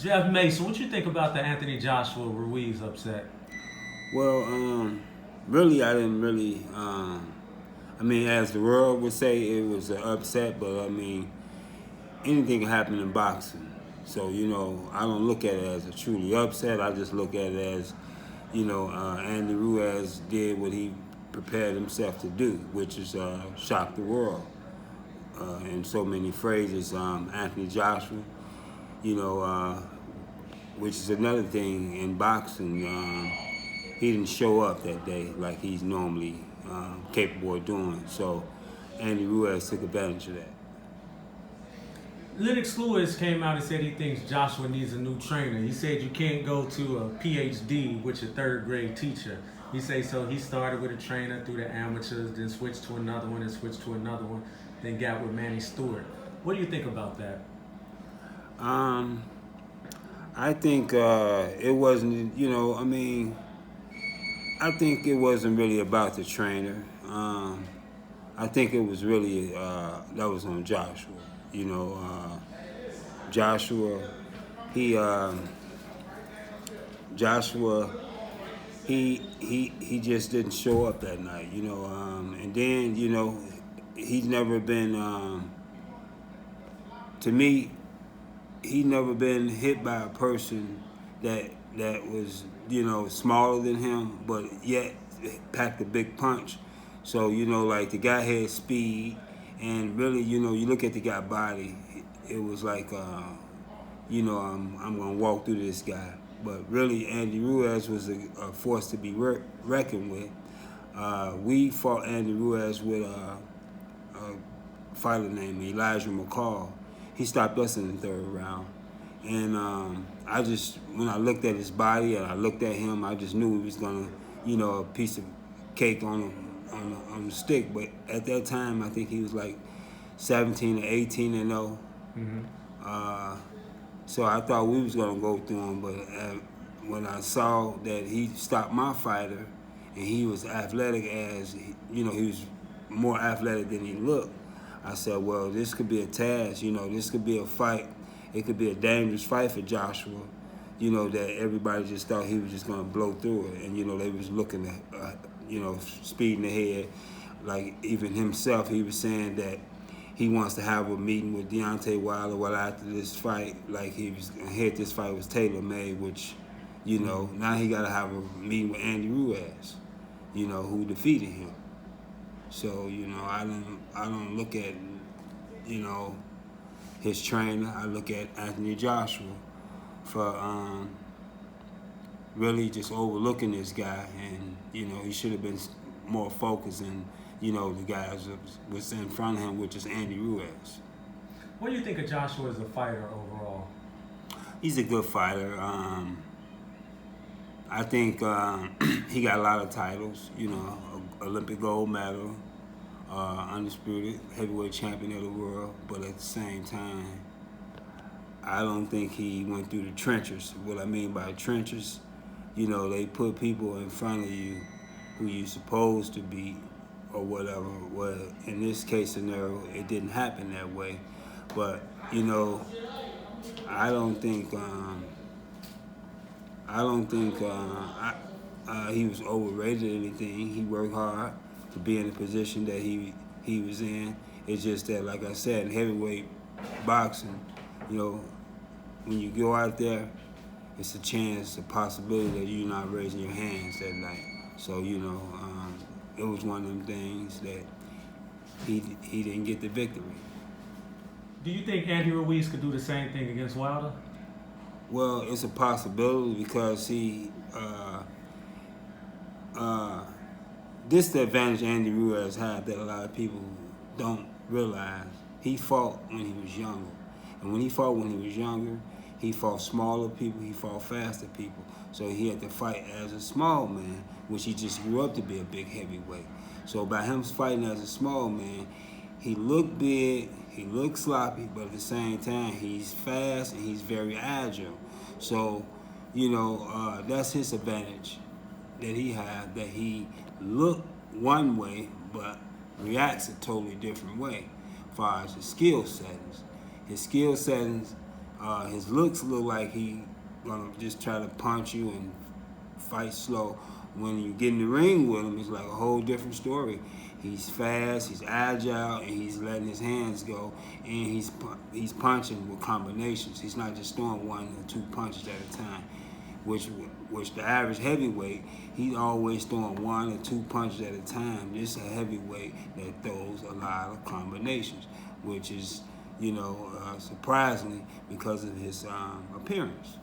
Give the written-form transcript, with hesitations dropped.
Jeff Mason, what you think about the Anthony Joshua Ruiz upset? Well, really, I didn't really. I mean, as the world would say, it was an upset, but I mean, anything can happen in boxing. So, I don't look at it as a truly upset. I just look at it as, Andy Ruiz did what he prepared himself to do, which is shock the world. In so many phrases, Anthony Joshua, you know, uh, which is another thing in boxing. He didn't show up that day like he's normally capable of doing. So Andy Ruiz took advantage of that. Lennox Lewis came out and said he thinks Joshua needs a new trainer. He said you can't go to a PhD with your third grade teacher. He said so he started with a trainer through the amateurs, then switched to another one, and switched to another one, then got with Manny Stewart. What do you think about that? Um, I think it wasn't, I think it wasn't really about the trainer. I think it was really, that was on Joshua. Joshua, he, Joshua, he just didn't show up that night, and then, he's never been, to me, he never been hit by a person that was smaller than him, but yet packed a big punch. So like the guy had speed, and really you look at the guy body, it was like I'm gonna walk through this guy. But really Andy Ruiz was a force to be reckoned with. We fought Andy Ruiz with a fighter named Elijah McCall. He stopped us in the third round. And when I looked at his body and I looked at him, I just knew he was gonna, a piece of cake on the stick. But at that time, I think he was like 17 or 18 and 0. So I thought we was gonna go through him, but when I saw that he stopped my fighter, and he was athletic he was more athletic than he looked. I said, well, this could be a task, this could be a fight. It could be a dangerous fight for Joshua, that everybody just thought he was just going to blow through it. And, they was looking at, speeding ahead. Like, even himself, he was saying that he wants to have a meeting with Deontay Wilder. Well, after this fight, like, he had this fight was tailor-made, which, now he got to have a meeting with Andy Ruiz, who defeated him. So, I don't look at, his trainer. I look at Anthony Joshua for really just overlooking this guy, and he should have been more focused, and the guys was in front of him, which is Andy Ruiz. What do you think of Joshua as a fighter overall? He's a good fighter. I think he got a lot of titles. Olympic gold medal. Undisputed heavyweight champion of the world, but at the same time, I don't think he went through the trenches. What I mean by trenches, they put people in front of you who you're supposed to beat or whatever. Well, in this case scenario, it didn't happen that way. But I don't think he was overrated or anything. He worked hard to be in the position that he was in. It's just that, like I said, in heavyweight boxing, when you go out there, it's a chance, a possibility that you're not raising your hands that night. So, it was one of them things that he didn't get the victory. Do you think Andy Ruiz could do the same thing against Wilder? Well, it's a possibility because this is the advantage Andy Ruiz had that a lot of people don't realize. He fought when he was younger. And when he fought when he was younger, he fought smaller people, he fought faster people. So he had to fight as a small man, which he just grew up to be a big heavyweight. So by him fighting as a small man, he looked big, he looked sloppy, but at the same time, he's fast and he's very agile. So, that's his advantage that he had, that he looked one way, but reacts a totally different way as far as his skill settings. His skill settings, his looks look like he gonna just try to punch you and fight slow. When you get in the ring with him, it's like a whole different story. He's fast, he's agile, and he's letting his hands go, and he's punching with combinations. He's not just throwing 1 or 2 punches at a time, which the average heavyweight, he's always throwing 1 or 2 punches at a time. This is a heavyweight that throws a lot of combinations, which is, surprisingly because of his appearance.